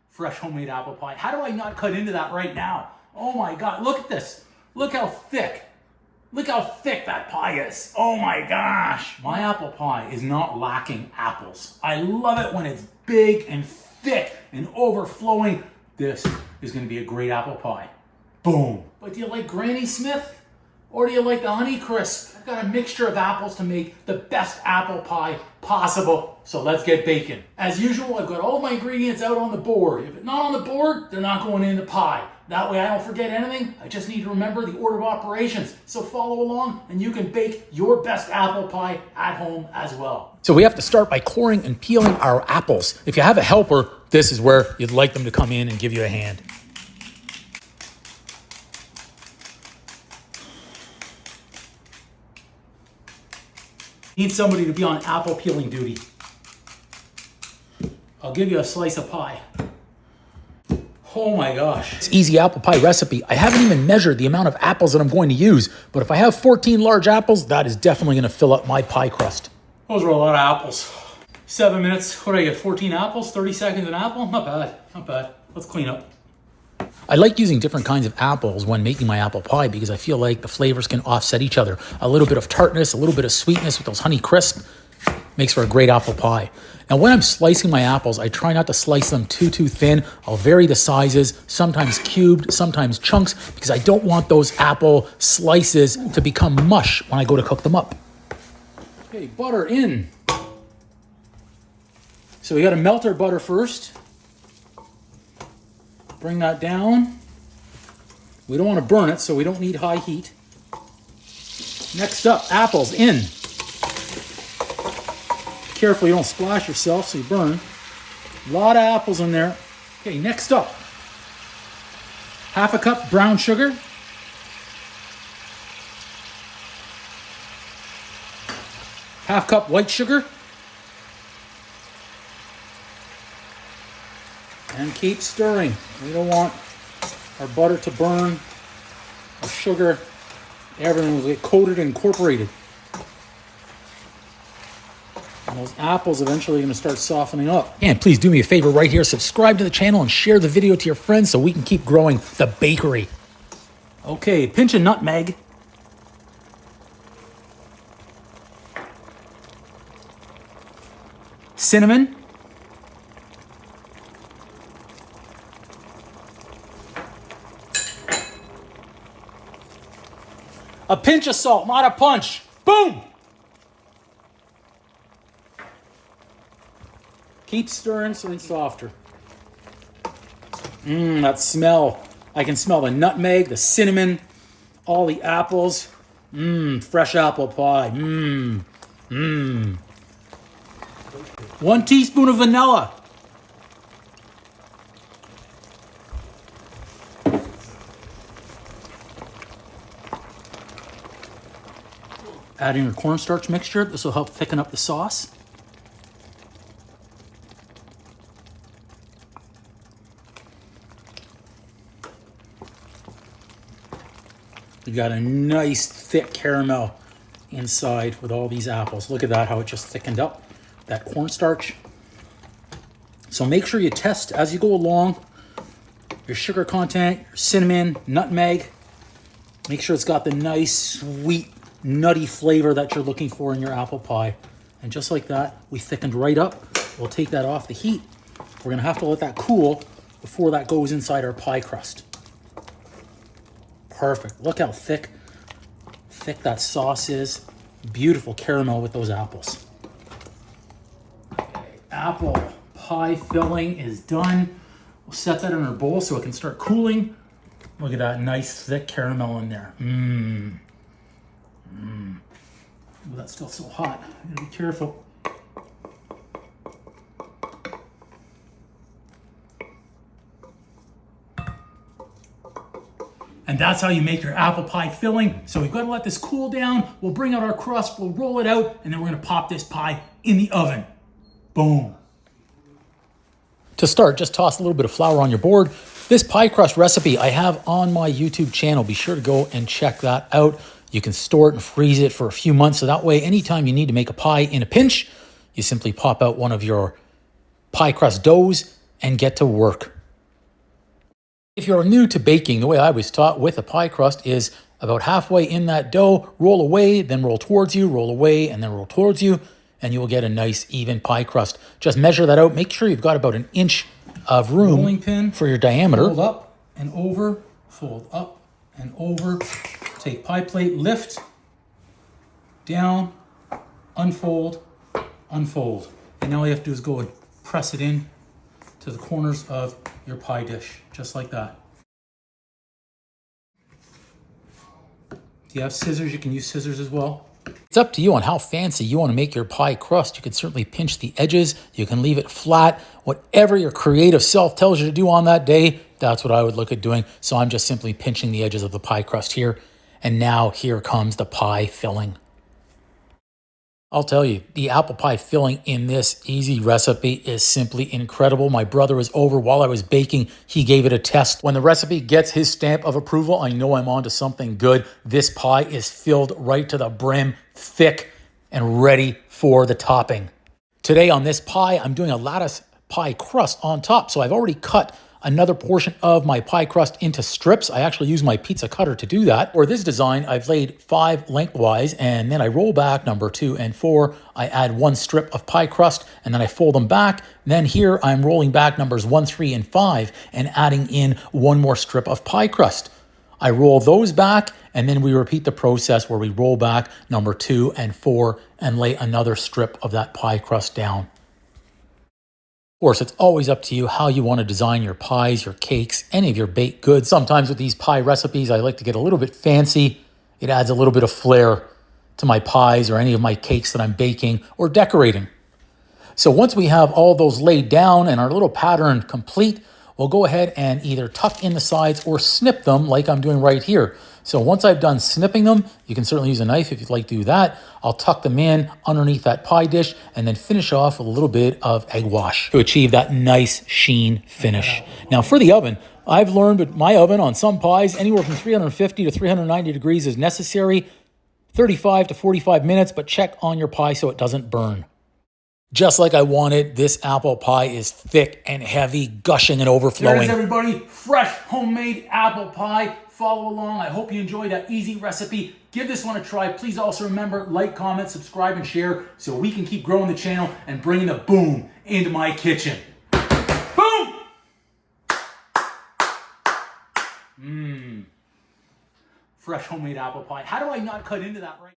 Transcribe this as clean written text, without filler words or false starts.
Fresh homemade apple pie. How do I not cut into that right now? Oh my God, look at this. Look how thick. Look how thick that pie is. Oh my gosh. My apple pie is not lacking apples. I love it when it's big and thick and overflowing. This is gonna be a great apple pie. Boom. But do you like Granny Smith? Or do you like the Honey Crisp? I've got a mixture of apples to make the best apple pie possible. So let's get baking. As usual, I've got all my ingredients out on the board. If it's not on the board, they're not going in the pie. That way I don't forget anything. I just need to remember the order of operations. So follow along and you can bake your best apple pie at home as well. So we have to start by coring and peeling our apples. If you have a helper, this is where you'd like them to come in and give you a hand. Need somebody to be on apple peeling duty. I'll give you a slice of pie. Oh my gosh. It's easy apple pie recipe. I haven't even measured the amount of apples that I'm going to use, but if I have 14 large apples, that is definitely going to fill up my pie crust. Those are a lot of apples. 7 minutes, what do I get, 14 apples, 30 seconds an apple? Not bad, not bad. Let's clean up. I like using different kinds of apples when making my apple pie because I feel like the flavors can offset each other. A little bit of tartness, a little bit of sweetness with those Honey Crisp makes for a great apple pie. Now when I'm slicing my apples, I try not to slice them too thin. I'll vary the sizes, sometimes cubed, sometimes chunks, because I don't want those apple slices to become mush when I go to cook them up. Okay, butter in. So we got to melt our butter first. Bring that down. We don't want to burn it, so we don't need high heat. Next up, apples in. Careful you don't splash yourself so you burn. A lot of apples in there. Okay, next up, half a cup brown sugar. Half cup white sugar. And keep stirring. We don't want our butter to burn, our sugar, everything will get coated and incorporated. And those apples eventually are going to start softening up. And please do me a favor right here, subscribe to the channel and share the video to your friends so we can keep growing the bakery. Okay, pinch of nutmeg. Cinnamon. A pinch of salt, not a punch. Boom! Keep stirring so it's softer. That smell. I can smell the nutmeg, the cinnamon, all the apples. Fresh apple pie. 1 teaspoon of vanilla. Adding your cornstarch mixture. This will help thicken up the sauce. You got a nice thick caramel inside with all these apples. Look at that, how it just thickened up, that cornstarch. So make sure you test as you go along your sugar content, your cinnamon, nutmeg. Make sure it's got the nice, sweet, nutty flavor that you're looking for in your apple pie. And just like that, we thickened right up. We'll take that off the heat. We're gonna have to let that cool before that goes inside our pie crust. Perfect. Look how thick that sauce is. Beautiful caramel with those apples. Okay, apple pie filling is done. We'll set that in our bowl so it can start cooling. Look at that nice thick caramel in there. Oh, that's still so hot. You gotta be careful. And that's how you make your apple pie filling. So we've got to let this cool down. We'll bring out our crust, we'll roll it out, and then we're gonna pop this pie in the oven. Boom. To start, just toss a little bit of flour on your board. This pie crust recipe I have on my YouTube channel. Be sure to go and check that out. You can store it and freeze it for a few months. So that way, anytime you need to make a pie in a pinch, you simply pop out one of your pie crust doughs and get to work. If you're new to baking, the way I was taught with a pie crust is about halfway in that dough, roll away, then roll towards you, roll away, and then roll towards you, and you will get a nice even pie crust. Just measure that out. Make sure you've got about an inch of room rolling pin for your diameter. Fold up and over, fold up and over. Take pie plate, lift, down, unfold, unfold. And now all you have to do is go and press it in to the corners of your pie dish, just like that. If you have scissors, you can use scissors as well. It's up to you on how fancy you want to make your pie crust. You can certainly pinch the edges. You can leave it flat. Whatever your creative self tells you to do on that day, that's what I would look at doing. So I'm just simply pinching the edges of the pie crust here. And now here comes the pie filling. I'll tell you, the apple pie filling in this easy recipe is simply incredible. My brother was over while I was baking. He gave it a test. When the recipe gets his stamp of approval, I know I'm onto something good. This pie is filled right to the brim, thick and ready for the topping. Today on this pie, I'm doing a lattice pie crust on top. So I've already cut another portion of my pie crust into strips. I actually use my pizza cutter to do that. For this design, I've laid 5 lengthwise, and then I roll back number 2 and 4. I add 1 strip of pie crust, and then I fold them back. And then here I'm rolling back numbers 1, 3, and 5, and adding in 1 more strip of pie crust. I roll those back, and then we repeat the process where we roll back number 2 and 4 and lay another strip of that pie crust down. Of course, it's always up to you how you want to design your pies, your cakes, any of your baked goods. Sometimes with these pie recipes, I like to get a little bit fancy. It adds a little bit of flair to my pies or any of my cakes that I'm baking or decorating. So once we have all those laid down and our little pattern complete, we'll go ahead and either tuck in the sides or snip them like I'm doing right here. So once I've done snipping them, you can certainly use a knife if you'd like to do that. I'll tuck them in underneath that pie dish and then finish off with a little bit of egg wash to achieve that nice sheen finish. Now for the oven, I've learned with my oven on some pies, anywhere from 350 to 390 degrees is necessary, 35 to 45 minutes, but check on your pie so it doesn't burn. Just like I wanted, this apple pie is thick and heavy, gushing and overflowing. There it is, everybody. Fresh, homemade apple pie. Follow along. I hope you enjoyed that easy recipe. Give this one a try. Please also remember, like, comment, subscribe, and share so we can keep growing the channel and bringing the boom into my kitchen. Boom! Fresh, homemade apple pie. How do I not cut into that right